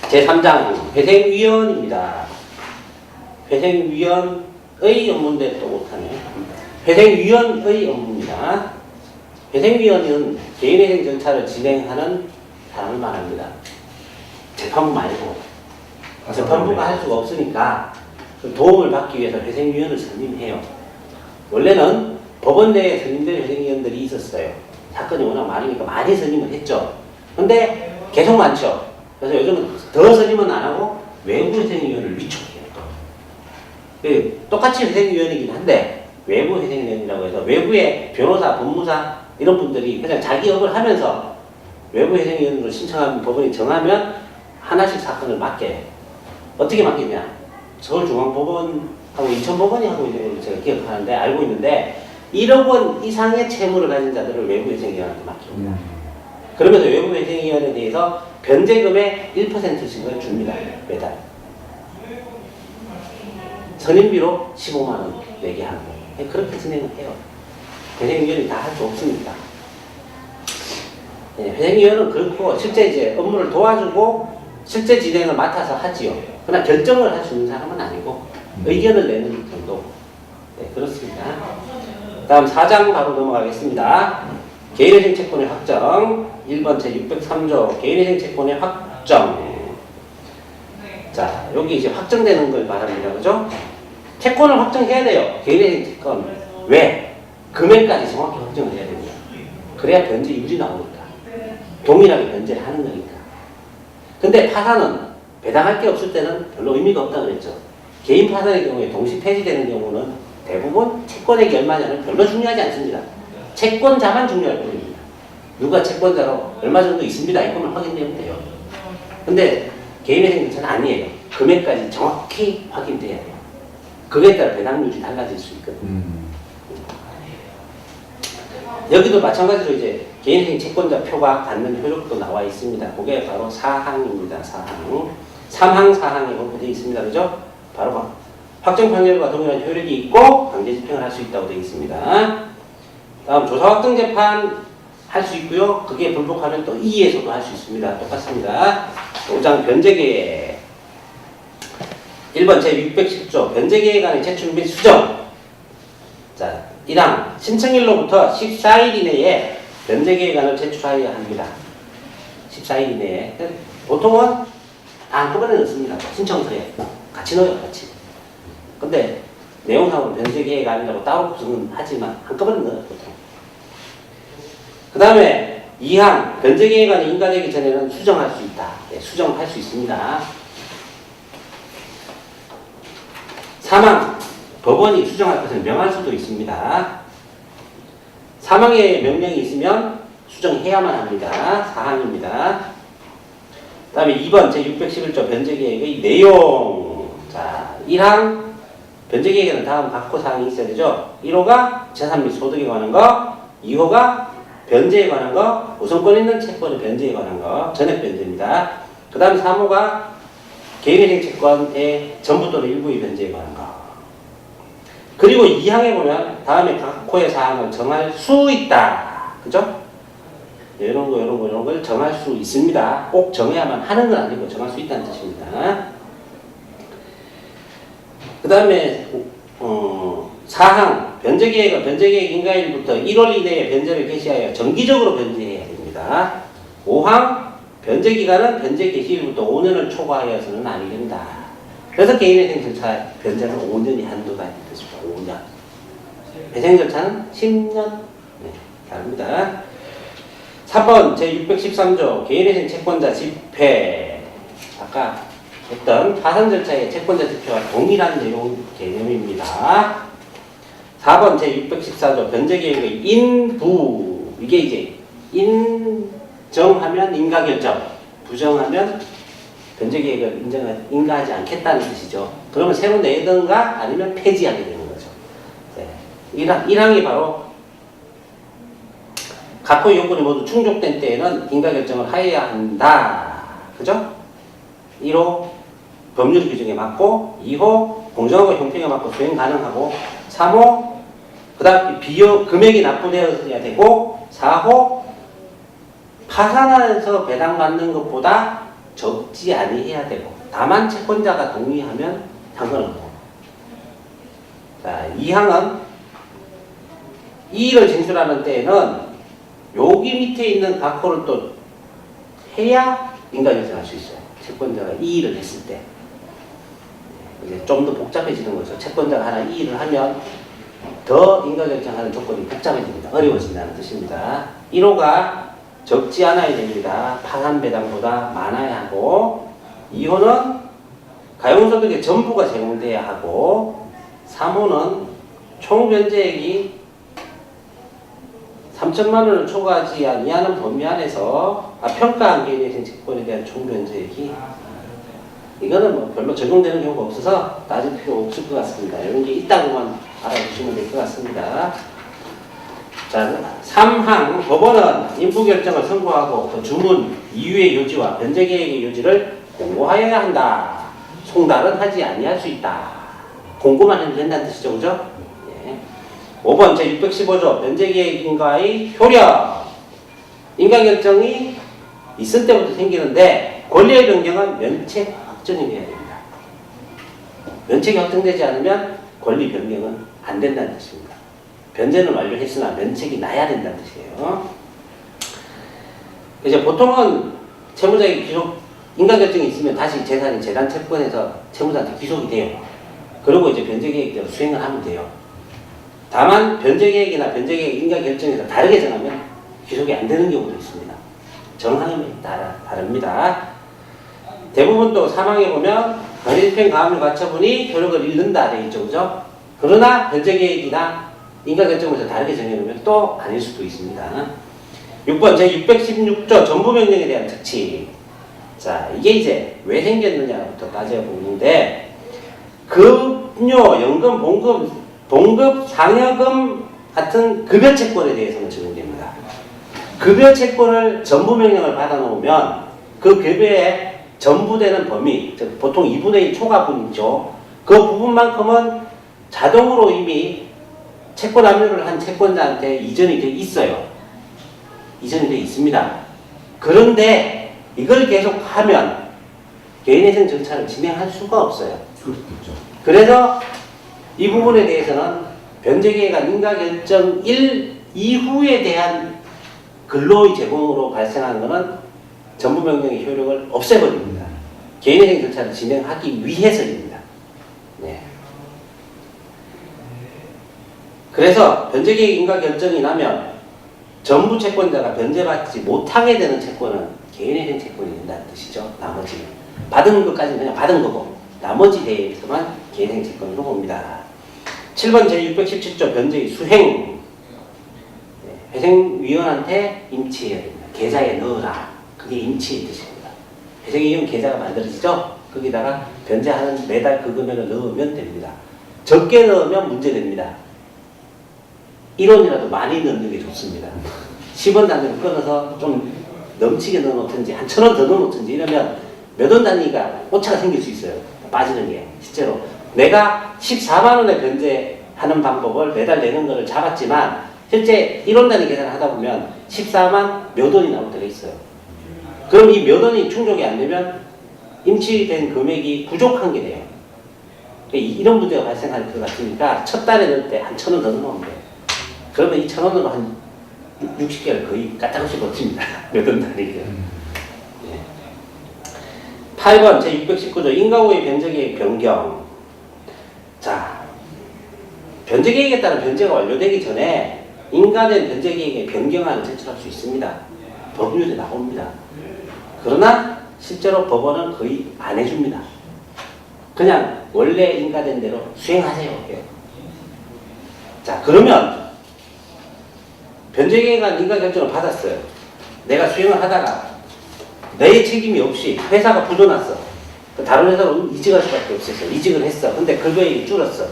제3장 회생위원입니다. 회생위원의 업무인데 또 못하네. 회생위원의 업무입니다. 회생위원은 개인회생 절차를 진행하는 사람을 말합니다. 재판부 말고. 재판부가 할 수가 없으니까 도움을 받기 위해서 회생위원을 선임해요. 원래는 법원 내에 선임된 회생위원들이 있었어요. 사건이 워낙 많으니까 많이 선임을 했죠. 근데 계속 많죠. 그래서 요즘은 더 선임은 안 하고 외부 회생위원을 위촉해요. 똑같이 회생위원이긴 한데 외부 회생위원이라고 해서 외부의 변호사, 법무사 이런 분들이 그냥 자기 업을 하면서 외부 회생위원으로 신청하면 법원이 정하면 하나씩 사건을 맡게. 어떻게 맡기냐? 서울중앙법원하고 인천법원이 하고 있는 걸로 제가 기억하는데 알고 있는데 1억 원 이상의 채무를 가진 자들을 외부 회생위원한테 맡깁니다. 그러면서 외부 회생위원에 대해서 변제금의 1%씩을 줍니다. 매달. 선임비로 15만 원 내게 하는 거예요. 그렇게 진행을 해요. 회생위원이 다 할 수 없습니다. 네, 회생위원은 그렇고 실제 이제 업무를 도와주고 실제 진행을 맡아서 하지요. 그러나 결정을 할 수 있는 사람은 아니고 의견을 내는 정도. 네, 그렇습니다. 다음 4장 바로 넘어가겠습니다. 개인회생 채권의 확정. 1번 제603조 개인회생 채권의 확정. 자, 여기 이제 확정되는 걸 말합니다. 그죠? 채권을 확정해야 돼요. 개인회생 채권. 왜? 금액까지 정확히 확정을 해야 됩니다. 그래야 변제 유지 나오니까. 동일하게 변제를 하는 거니까. 근데 파산은 배당할 게 없을 때는 별로 의미가 없다고 그랬죠. 개인 파산의 경우에 동시 폐지되는 경우는 대부분 채권액이 얼마냐는 별로 중요하지 않습니다. 채권자만 중요할 뿐입니다. 누가 채권자로 얼마 정도 있습니다. 이것만 확인되면 돼요. 근데 개인회생 절차는 아니에요. 금액까지 정확히 확인돼야 돼요. 그거에 따라 배당률이 달라질 수 있거든요. 여기도 마찬가지로 이제 개인회생 채권자 표가 갖는 효력도 나와 있습니다. 그게 바로 사항입니다. 사항. 3항, 4항에 그렇게 되어 있습니다. 그죠? 바로 확정 판결과 동일한 효력이 있고 강제 집행을 할 수 있다고 되어 있습니다. 다음 조사 확정 재판 할 수 있고요. 그게 불복하면 또 2에서도 할 수 있습니다. 똑같습니다. 5장 변제계획. 1번 제610조 변제계획안의 제출 및 수정. 자, 1항 신청일로부터 14일 이내에 변제계획안을 제출하여야 합니다. 14일 이내에. 보통은 다 한꺼번에 넣습니다. 신청서에 같이 넣어요. 같이. 근데 내용상으로 변제계획안이라고 따로 구성은 하지만 한꺼번에 넣어요. 보통. 그 다음에 2항 변제계획안이 인가되기 전에는 수정할 수 있다. 네, 수정할 수 있습니다. 3항 법원이 수정할 것을 명할 수도 있습니다. 3항의 명령이 있으면 수정해야만 합니다. 4항입니다. 그 다음에 2번 제611조 변제계획의 내용. 자, 1항 변제계획에는 다음 각호 사항이 있어야 되죠. 1호가 재산 및 소득에 관한 거, 2호가 변제에 관한 거, 우선권 있는 채권의 변제에 관한 거, 전액 변제입니다. 그 다음에 3호가 개인회생 채권의 전부 또는 일부의 변제에 관한 거. 그리고 2항에 보면 다음에 각호의 사항을 정할 수 있다. 그죠? 이런 걸 정할 수 있습니다. 꼭 정해야만 하는 건 아니고 정할 수 있다는 뜻입니다. 그 다음에 4항 변제계획은 변제계획 인가일부터 1월 이내에 변제를 개시하여 정기적으로 변제해야 됩니다. 5항 변제기간은 변제 개시일부터 5년을 초과하여서는 아니 된다. 그래서 개인회생 절차 변제는 5년이 한도가 있는 뜻입니다. 5년. 회생 절차는 10년. 네, 다릅니다. 3번 제613조 개인회생 채권자 집회. 아까 했던 파산 절차의 채권자 집회와 동일한 내용 개념입니다. 4번 제614조 변제계획의 인부. 이게 이제 인정하면 인가결정, 부정하면 변제계획을 인가하지 않겠다는 뜻이죠. 그러면 새로 내든가 아니면 폐지하게 되는 거죠. 네. 1항이 바로 각호 요건이 모두 충족된 때에는 인가결정을 하여야 한다. 그죠? 1호 법률 규정에 맞고, 2호 공정하고 형평에 맞고 수행 가능하고, 3호 그 다음 금액이 납부되어야 되고, 4호 파산하면서 배당받는 것보다 적지 아니해야 되고 다만 채권자가 동의하면 상관없고. 자, 이 항은 이의를 쟁취하는 때에는 여기 밑에 있는 각호를 또 해야 인가결정할 수 있어요. 채권자가 이의를 했을 때. 이제 좀 더 복잡해지는 거죠. 채권자가 하나 이의를 하면 더 인가결정하는 조건이 복잡해집니다. 어려워진다는 뜻입니다. 1호가 적지 않아야 됩니다. 파산배당보다 많아야 하고, 2호는 가용소득의 전부가 제공돼야 하고, 3호는 총변제액이 3천만 원을 초과하지 아니하는 범위 안에서 평가한 개인의 채권에 대한 총변제액이 이거는 뭐 별로 적용되는 경우가 없어서 따질 필요 없을 것 같습니다. 이런 게 있다고만 알아두시면 될 것 같습니다. 자, 3항 법원은 인부결정을 선고하고 그 주문 이유의 요지와 변제계획의 요지를 공고하여야 한다. 송달은 하지 아니할 수 있다. 공고만 해도 된다는 뜻이죠, 그죠? 예. 5번 제615조 변제계획인가의 효력. 인가결정이 있을 때부터 생기는데 권리의 변경은 면책 확정이 돼야 됩니다. 면책이 확정되지 않으면 권리 변경은 안 된다는 뜻입니다. 변제는 완료했으나 면책이 나야 된다는 뜻이에요. 이제 보통은 채무자에게 귀속, 인가결정이 있으면 다시 재산이 재단 채권에서 채무자한테 귀속이 돼요. 그리고 이제 변제계획대로 수행을 하면 돼요. 다만 변제계획이나 변제계획 인가결정에서 다르게 정하면 귀속이 안 되는 경우도 있습니다. 정하면 다릅니다. 대부분 또 사망에 보면 관리집행 가압류 가처분이 효력을 잃는다 되어 있죠, 그죠? 그러나 변제계획이나 인가결정에서 다르게 정해놓으면 또 아닐 수도 있습니다. 6번 제616조 전부명령에 대한 특칙. 자, 이게 이제 왜 생겼느냐부터 따져보는데, 급료, 연금, 봉급, 상여금 같은 급여 채권에 대해서는 적용됩니다. 급여 채권을 전부명령을 받아놓으면 그 급여에 전부되는 범위, 즉 보통 2분의 1 초과분이죠. 그 부분만큼은 자동으로 이미 채권 압류를 한 채권자한테 이전이 돼 있어요. 이전이 돼 있습니다. 그런데 이걸 계속 하면 개인회생 절차를 진행할 수가 없어요. 그렇겠죠. 그래서 이 부분에 대해서는 변제계획안 인가결정 1 이후에 대한 근로의 제공으로 발생하는 것은 전부명령의 효력을 없애버립니다. 개인회생 절차를 진행하기 위해서입니다. 네. 그래서 변제계획 인가결정이 나면 전부 채권자가 변제받지 못하게 되는 채권은 개인회생 채권이 된다는 뜻이죠. 나머지는. 받은 것까지는 그냥 받은 거고 나머지 대해서만 개인회생 채권으로 봅니다. 7번 제617조 변제의 수행. 네. 회생위원한테 임치해야 됩니다. 계좌에 넣어라. 그게 임치의 뜻입니다. 회생위원 계좌가 만들어지죠? 거기다가 변제하는 매달 그 금액을 넣으면 됩니다. 적게 넣으면 문제됩니다. 1원이라도 많이 넣는 게 좋습니다. 10원 단위로 끊어서 좀 넘치게 넣어놓든지 한 1,000원 더 넣어놓든지 이러면 몇 원 단위가 오차가 생길 수 있어요. 빠지는 게. 실제로 내가 14만 원에 변제하는 방법을 매달 내는 거를 잡았지만 실제 1원 단위 계산을 하다 보면 14만 몇 원이 나올 때가 있어요. 그럼 이 몇 원이 충족이 안 되면 임치된 금액이 부족한 게 돼요. 이런 문제가 발생할 것 같으니까 첫 달에 넣을 때 한 1,000원 더 넣으면 돼요. 그러면 이 1,000원으로 한 60개를 거의 까딱없이 버팁니다. 몇 원 단위게. 8번 제619조 인가후의 변제계획 변경. 자, 변제계획에 따른 변제가 완료되기 전에 인가된 변제계획의 변경안을 제출할 수 있습니다. 법률에 나옵니다. 그러나 실제로 법원은 거의 안 해줍니다. 그냥 원래 인가된 대로 수행하세요. 자, 그러면 변제계획안 인가결정을 받았어요. 내가 수행을 하다가 내 책임이 없이 회사가 부도났어. 다른 회사로 이직할 수밖에 없었어. 이직을 했어. 근데 급여액이 줄었어.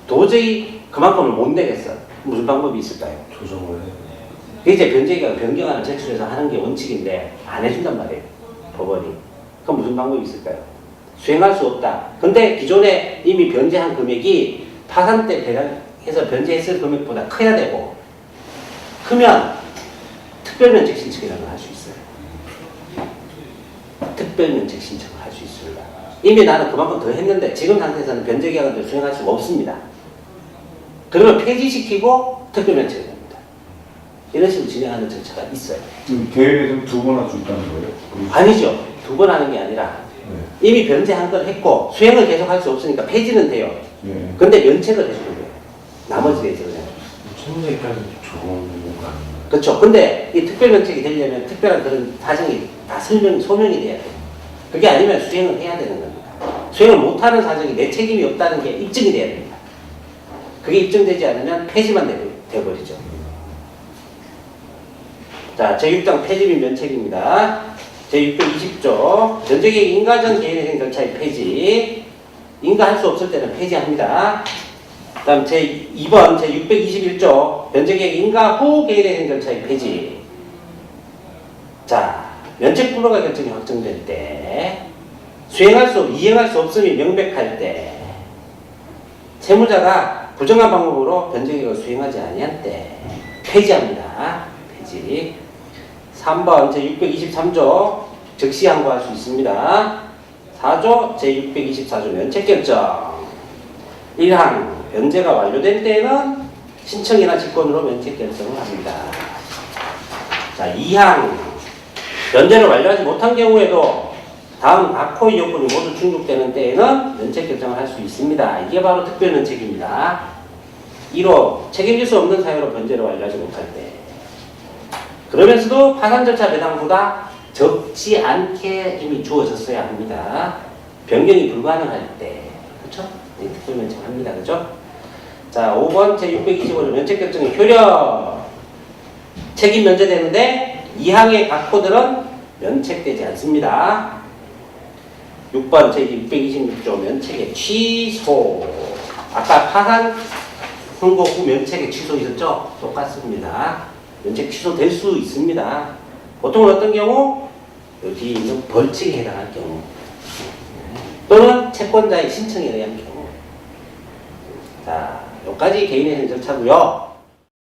도저히 그만큼을 못 내겠어. 무슨 방법이 있을까요? 조정을 해. 이제 변제계획안 변경안을 제출해서 하는 게 원칙인데 안 해준단 말이에요. 법원이. 그럼 무슨 방법이 있을까요? 수행할 수 없다. 근데 기존에 이미 변제한 금액이 파산 때 배당해서 변제했을 금액보다 커야 되고 크면 특별면책 신청이라는 걸 할 수 있어요. 특별면책 신청을 할 수 있습니다. 이미 나는 그만큼 더 했는데 지금 상태에서는 변제계약을 수행할 수가 없습니다. 그러면 폐지시키고 특별면책을 합니다. 이런 식으로 진행하는 절차가 있어요. 계획에서 두 번 할 수 있다는 거예요? 아니죠. 두 번 하는 게 아니라 네. 이미 변제한 걸 했고 수행을 계속 할 수 없으니까 폐지는 돼요. 네. 근데 면책을 해주는 거예요. 나머지 대해서 그냥. 청구자 입장에서 좋은 거 아닌가요? 그렇죠. 근데 이 특별면책이 되려면 특별한 그런 사정이 다 소명이 돼야 돼요. 그게 아니면 수행을 해야 되는 겁니다. 수행을 못하는 사정이 내 책임이 없다는 게 입증이 돼야 됩니다. 그게 입증되지 않으면 폐지만 되어버리죠. 자, 제6장 폐지 및 면책입니다. 제620조 변제계획 인가 전 개인회생 절차의 폐지. 인가할 수 없을 때는 폐지합니다. 그 다음 제2번 제621조 변제계획 인가 후 개인회생 절차의 폐지. 자, 면책 불허가 결정이 확정될 때, 이행할 수 없음이 명백할 때, 채무자가 부정한 방법으로 변제계획을 수행하지 아니한 때 폐지합니다. 폐지. 3번 제623조 즉시 항고할 수 있습니다. 4조 제624조 면책결정. 1항 변제가 완료된 때에는 신청이나 직권으로 면책결정을 합니다. 자, 2항 변제를 완료하지 못한 경우에도 다음 각 호의 요건이 모두 충족되는 때에는 면책결정을 할 수 있습니다. 이게 바로 특별면책입니다. 1호 책임질 수 없는 사유로 변제를 완료하지 못할 때, 그러면서도 파산 절차 배당보다 적지 않게 이미 주어졌어야 합니다. 변경이 불가능할 때, 그렇죠? 네, 특별면책합니다, 그렇죠? 자, 5번 제625조 면책결정의 효력. 책임 면제되는데 2항의 각 호들은 면책되지 않습니다. 6번 제626조 면책의 취소. 아까 파산 선고 후 면책의 취소 있었죠? 똑같습니다. 면책 취소될 수 있습니다. 보통은 어떤 경우? 여기 있는 벌칙에 해당할 경우 또는 채권자의 신청에 의한 경우. 자, 여기까지 개인회생 절차고요.